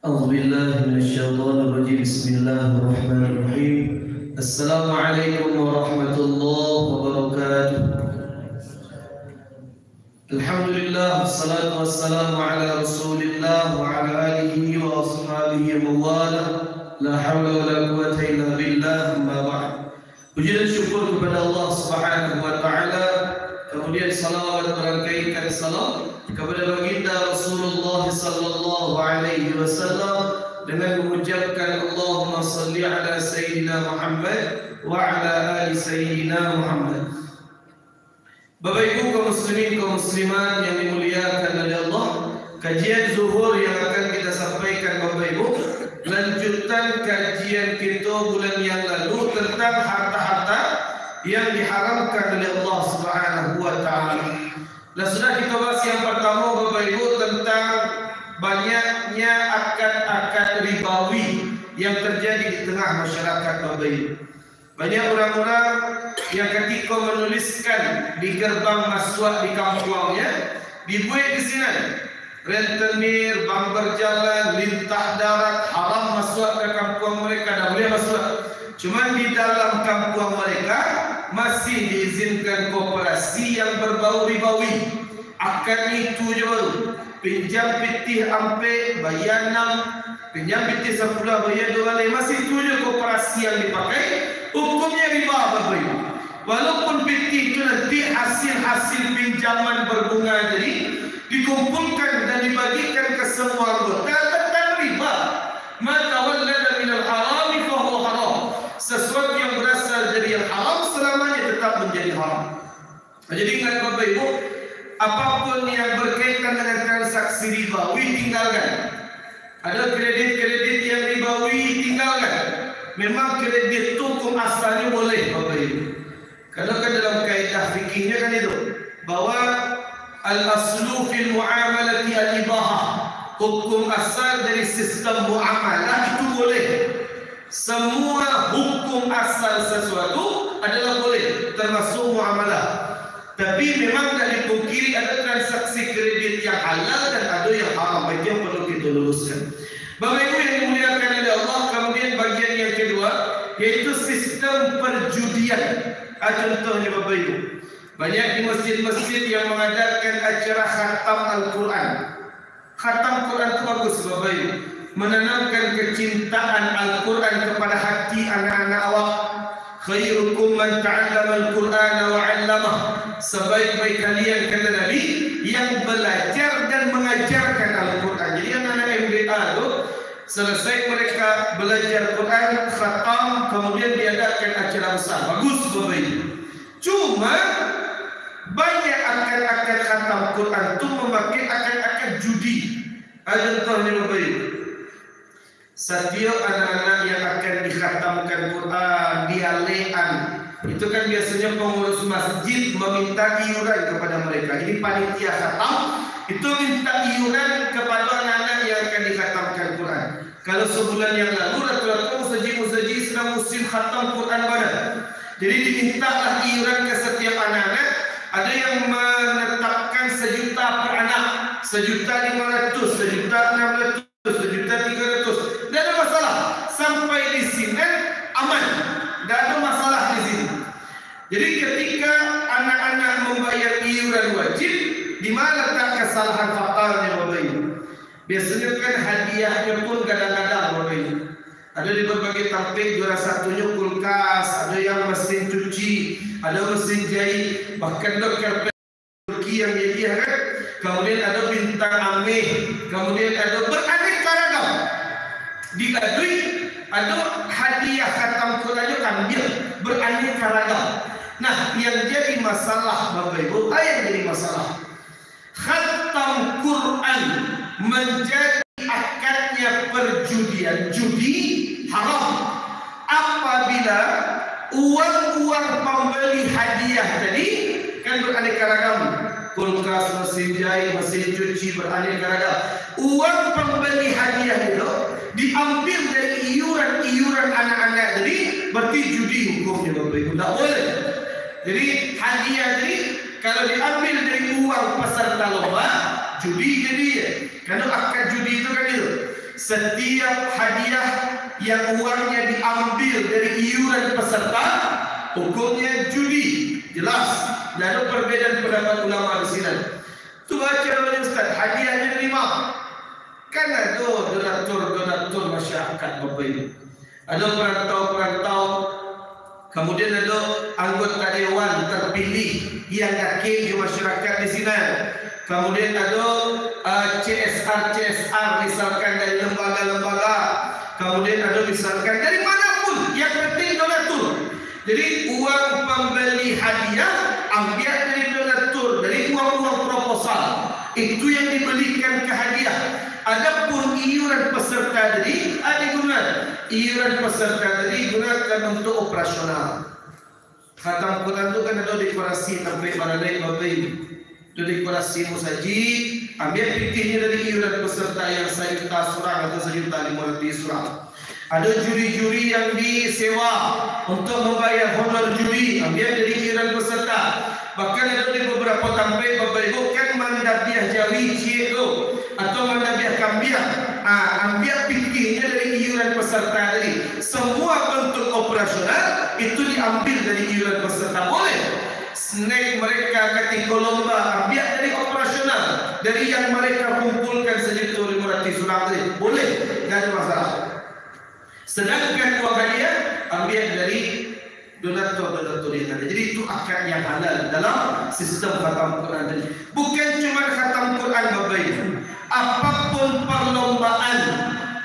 أعوذ بالله من الشيطان الرجيم بسم الله الرحمن الرحيم السلام عليكم ورحمة الله وبركاته الحمد لله والصلاة والسلام على رسول الله وعلى آله وأصحابه ومواله لا حول ولا قوة إلا بالله أما بعد. Puji dan syukur kepada Allah Subhanahu wa taala. Kemudian salawat berangkaikan salam kepada baginda Rasulullah sallallahu alaihi wasallam dengan mengucapkan Allahumma salli ala sayyidina Muhammad wa ala ali sayyidina Muhammad. Bapak Ibu kaum muslimin kaum muslimat yang dimuliakan oleh Allah, kajian zuhur yang akan kita sampaikan Bapak Ibu lanjutan kajian kita bulan yang lalu tentang harta-harta yang diharamkan oleh Allah Subhanahu wa taala. Dan sudah kita bahas yang pertama Bapak Ibu tentang banyaknya akad-akad ribawi yang terjadi di tengah masyarakat Bapak Ibu. Banyak orang-orang yang ketika menuliskan di gerbang masuk di kampungnya dibuat di sini rentenir, bank berjalan, lintah darat, haram masuk ke kampung mereka, tak boleh masuk. Cuma di dalam kampung mereka masih diizinkan koperasi yang berbau ribawi. Akad itu je baru. Pinjam pitih ampe bayar 6, pinjam pitih 10 bayar 2, masih itu je koperasi yang dipakai. Hukumnya riba Bapak Ibu. Walaupun pitih itu nanti hasil-hasil pinjaman berbunga jadi dikumpulkan dan dibagikan ke semua anggota, tetap riba. Ma tawallada minal harami fa huwa haram. Sesuatu yang berasal dari yang haram selamanya tetap menjadi haram. Jadi ingat Bapak Ibu, apapun yang berkaitan dengan transaksi ribawi tinggalkan. Ada kredit-kredit yang ribawi tinggalkan. Memang kredit itu hukum asalnya boleh Bapak Ibu. Karena kan dalam kaidah fikihnya kan itu bahwa al-aslu fil muamalati al-ibahah. Hukum asal dari sistem muamalah itu boleh. Semua hukum asal sesuatu adalah boleh, termasuk muamalah. Tapi memang tak dipungkiri ada transaksi kredit yang halal dan ada yang haram. Itu yang perlu kita luruskan. Bapak Ibu yang dimuliakan oleh Allah, kemudian bagian yang kedua yaitu sistem perjudian. Contohnya Bapak Ibu, banyak di masjid-masjid yang mengadakan acara khatam Al-Quran. Khatam Quran itu bagus Bapak Ibu, menanamkan kecintaan Al-Quran kepada hati anak-anak awak. Khairukum man ta'allama Al-Quran wa 'allamah. Sebaik-baik kalian kata Nabi yang belajar dan mengajarkan Al-Quran. Jadi anak-anak MBA itu selesai mereka belajar Quran, khatam, kemudian diadakan acara besar. Bagus Bapak Ibu. Cuma banyak akad-akad khatam Quran itu memakai akad-akad judi. Contohnya Bapak Ibu, setiap anak-anak yang akan dikhatamkan Quran, dialean, itu kan biasanya pengurus masjid meminta iuran kepada mereka. Ini panitia khatam itu minta iuran kepada anak-anak yang akan dikhatamkan Quran. Kalau sebulan yang lalu rata-rata musaji-musaji sedang musim khatam Quran pada. Jadi dimintalah iuran ke setiap anak-anak. Ada yang menetapkan 1 juta per anak, 1.500.000, 1.600.000, 1.300.000. Tidak ada masalah. Sampai di sini aman. Tidak ada masalah di sini. Jadi ketika anak-anak membayar iuran wajib, di mana tak kesalahan fatalnya Bapak Ibu? Biasanya kan hadiahnya pun kadang-kadang Bapak Ibu. Ada di berbagai tampil, juara satunya kulkas, ada yang mesin cuci, ada mesin jahit, bahkan dokter Turki yang jadi kan. Kemudian ada bintang ameh, kemudian ada beraneka ragam. Diadui, ada hadiah khatam Quran ambil beraneka ragam. Nah, yang jadi masalah Bapak Ibu, yang jadi masalah, khatam Quran menjadi akadnya perjudian. Judi haram apabila uang-uang pembeli hadiah tadi kan beraneka ragam, kulkas, mesin jahit, mesin cuci, beraneka ragam. Uang pembeli hadiah itu diambil dari iuran anak-anak tadi, berarti judi hukumnya Bapak Ibu. Tak boleh. Jadi hadiah tadi kalau diambil dari uang peserta lomba, judi jadi ya. Karena akad judi itu kan itu. setiap hadiah yang uangnya diambil dari iuran peserta, hukumnya judi. Jelas. Dan ada perbedaan pendapat ulama di sini. Tu baca oleh Ustaz, hadiahnya dari mana? Kan ada donatur masyarakat Bapak Ibu. Ada perantau-perantau, kemudian ada anggota dewan terpilih yang yakin di masyarakat di sini. Kemudian ada CSR misalkan dari lembaga-lembaga. Kemudian ada misalkan dari manapun, yang penting donatur. Jadi uang pembeli hadiah ambil dari donatur, dari uang-uang proposal. Itu yang dibelikan ke hadiah. Adapun iuran peserta tadi digunakan. Iuran peserta tadi digunakan untuk operasional. Khatam Quran itu kan ada dekorasi sampai baradai babai. Itu dekorasi musajid. Ambil fikirnya dari iuran peserta yang 1 juta surah atau 1 juta 500 surah. Ada juri-juri yang disewa untuk membayar honor juri, ambil dari iuran peserta. Bahkan ada di beberapa tempat Bapak Ibu kan mandabiah jawi cie tu atau mandabiah kambiah, ambil fikirnya dari iuran peserta tadi. Semua bentuk operasional itu diambil dari iuran peserta. Boleh. Snack mereka ketika lomba ambil dari operasional, dari yang mereka kumpulkan 1.500 surah tadi. Boleh, tidak ada masalah. Sedangkan uang hadiah ambil dari donatur yang ada. Jadi itu akad yang halal dalam sistem khatam Quran tadi. Bukan cuma khatam Quran Bapak Ibu. Apapun perlombaan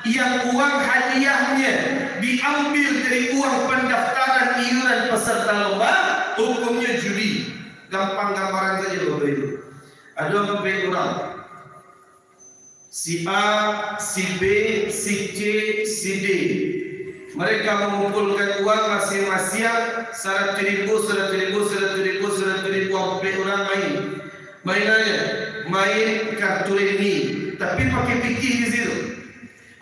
yang uang hadiahnya diambil dari uang pendaftaran iuran peserta lomba, hukumnya judi. Gampang gambaran saja Bapak Ibu. Ada beberapa orang, si A, si B, si C, si D. Mereka mengumpulkan uang masing-masing 100.000, 100.000, 100.000, 100.000. Orang main aja, main kartu ini, tapi pakai fikih di situ.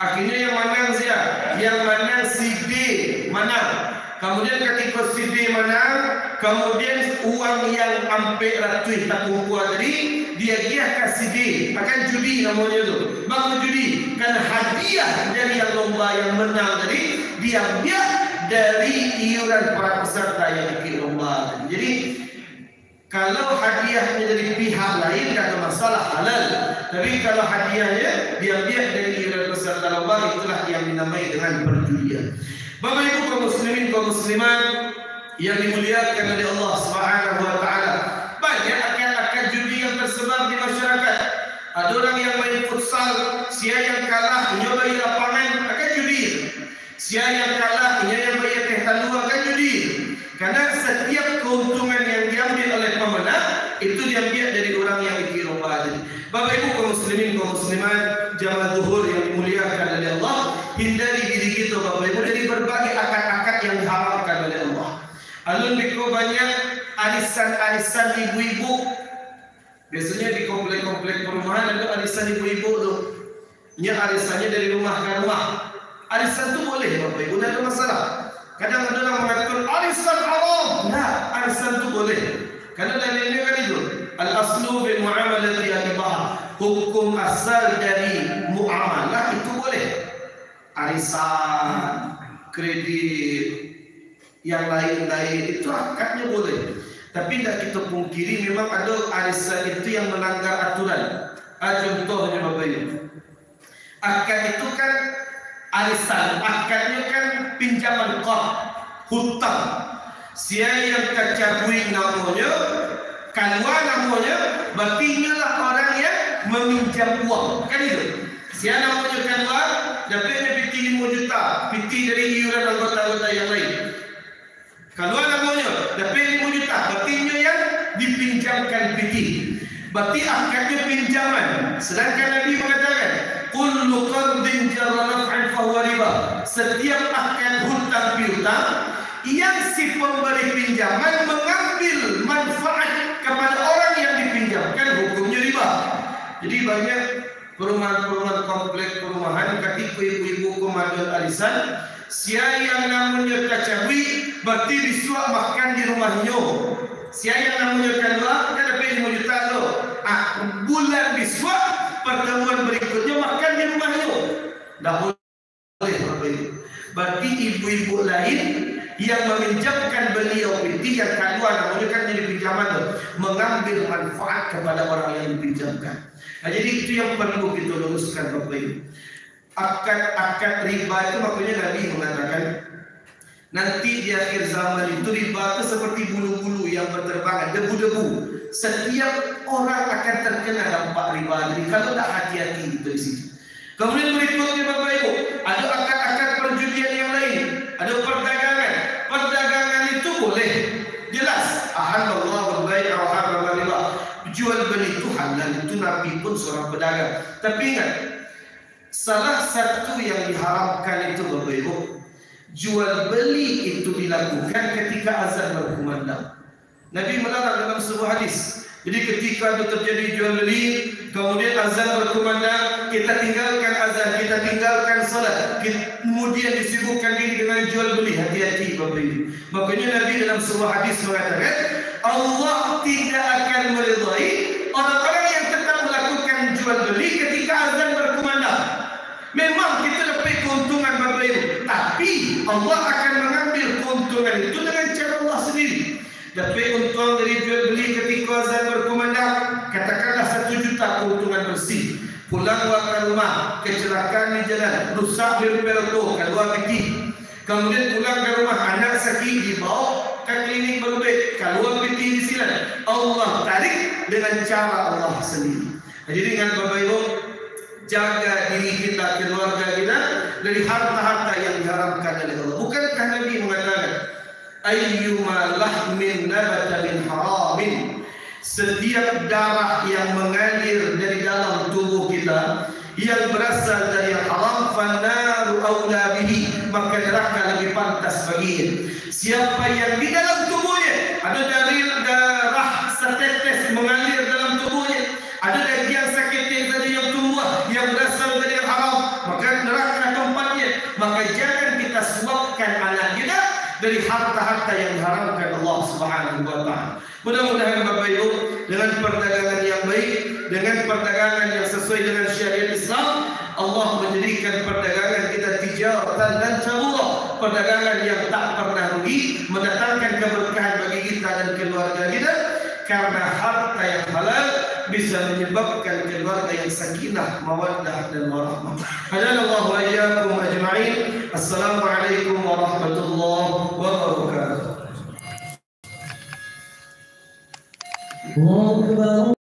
Akhirnya yang menang siapa? Yang menang si D menang. Kemudian ketika si D menang, kemudian uang yang ampe ratus tak kumpul tadi dia kasih D, akan judi namanya tu. Maksud judi kan hadiah dari yang lomba yang menang tadi diambil dari iuran para peserta yang ikut lomba. Jadi kalau hadiahnya dari pihak lain tak ada masalah, halal. Tapi kalau hadiahnya diambil dari iuran peserta lomba, itulah yang dinamai dengan perjudian. Bapak Ibu kaum muslimin kaum muslimat yang dimuliakan oleh Allah Subhanahu wa taala. Banyak akad-akad judi yang tersebar di masyarakat. Ada orang yang main futsal, sia yang kalah nyoba di lapangan akan judi. Sia yang kalah yang bayar teh talu akan judi. Karena setiap keuntungan yang diambil oleh pemenang itu diambil dari orang yang ikut lomba tadi. Bapak Ibu kaum muslimin kaum muslimat jamaah zuhur yang dimuliakan oleh Allah, hindari diri kita Bapak Ibu dari berbagai akad-akad yang diharamkan oleh Allah. Alun biko banyak arisan-arisan ibu-ibu. Biasanya di komplek-komplek perumahan ada arisan ibu-ibu tuh. Nya arisannya dari rumah ke rumah. Arisan itu boleh Bapak Ibu, tidak ada masalah. Kadang ada orang mengatakan arisan haram. Nah, arisan itu boleh. Karena dalilnya kan itu. Al-aslu bil muamalati al-ibah. Hukum asal dari muamalah itu boleh. Arisan, kredit, yang lain-lain itu akadnya boleh. Tapi tidak kita pungkiri memang ada arisan itu yang melanggar aturan. Contohnya Bapak Ibu, akad itu kan arisan, akadnya kan pinjaman qard, hutang. Sia yang kacabui namanya, kalwa namanya, berarti inilah orang yang meminjam uang. Kan itu. Sia namanya kalwa, dapatnya piti 5 juta, piti dari iuran anggota-anggota yang lain. Kalau namanya dapat 5 juta, berarti yang dipinjamkan piti. Berarti akadnya pinjaman. Sedangkan Nabi mengatakan, kullu qardin jarra naf'an fa huwa riba. Setiap akad hutang piutang yang si pemberi pinjaman mengambil manfaat kepada orang yang dipinjamkan, hukumnya riba. Jadi banyak perumahan-perumahan komplek perumahan ketika ibu-ibu komandan arisan, sia yang namanya kacawi berarti disuap makan di rumahnya. Sia yang namanya kalwa kan dapat 5 juta loh. Bulan disuap, pertemuan berikutnya makan di rumahnya. Tidak boleh Bapak Ibu. Berarti ibu-ibu lain yang meminjamkan beliau piti yang kedua namanya kan jadi pinjaman tuh, mengambil manfaat kepada orang yang dipinjamkan. Nah, jadi itu yang perlu kita luruskan Bapak Ibu. Akad riba itu makanya Nabi mengatakan nanti di akhir zaman itu riba itu seperti bulu-bulu yang berterbangan, debu-debu. Setiap orang akan terkena dampak riba. Jadi kalau tak hati-hati itu di situ. Kemudian berikutnya Bapak Ibu, ada akad-akad perjudian yang lain, ada perdagangan. Perdagangan itu boleh, jelas. Ahallallahu al-bai'a wa harrama riba. Jual beli itu halal, itu Nabi pun seorang pedagang. Tapi ingat, salah satu yang diharamkan itu Bapak Ibu, jual beli itu dilakukan ketika azan berkumandang. Nabi melarang dalam sebuah hadis. Jadi ketika itu terjadi jual beli, kemudian azan berkumandang, kita tinggalkan azan, kita tinggalkan salat, kemudian disibukkan diri dengan jual beli. Hati-hati Bapak Ibu. Makanya Nabi dalam sebuah hadis mengatakan, Allah tidak akan meridai orang-orang yang tetap melakukan jual beli ketika azan berkumandang. Memang kita dapat keuntungan Bapak Ibu, tapi Allah akan mengambil keuntungan itu dengan cara Allah sendiri. Dapat untung dari jual beli ketika azan berkumandang, katakanlah 1 juta keuntungan bersih. Pulang ke rumah, kecelakaan di jalan, rusak berpelto, keluar piti. Kemudian pulang ke rumah, anak sakit, dibawa ke klinik berobat, keluar piti di silan. Allah tarik dengan cara Allah sendiri. Jadi dengan Bapak Ibu, jaga diri kita, keluarga kita dari harta-harta yang diharamkan oleh Allah. Bukankah Nabi mengatakan, ayyuma lahmin nabata min haramin, setiap darah yang mengalir dari dalam tubuh kita yang berasal dari haram, fannaru aula bihi, maka neraka lebih pantas baginya. Siapa yang di dalam tubuhnya ada dari darah setetes mengalir dalam tubuhnya, ada daging yang sakit tadi yang tumbuh yang berasal dari haram, maka neraka tempatnya. Maka jangan kita suapkan anak kita dari harta-harta yang diharamkan Allah Subhanahu wa taala. Mudah-mudahan Bapak Ibu dengan perdagangan yang baik, dengan perdagangan yang sesuai dengan syariat Islam, Allah menjadikan perdagangan kita tijaratan dan taburah, perdagangan yang tak pernah rugi, mendatangkan keberkahan bagi kita dan keluarga kita. Karena harta yang halal bisa menyebabkan keluarga yang sakinah, mawaddah dan warahmah. Hadanallahu wa iyyakum ajma'in. Assalamualaikum warahmatullahi wabarakatuh.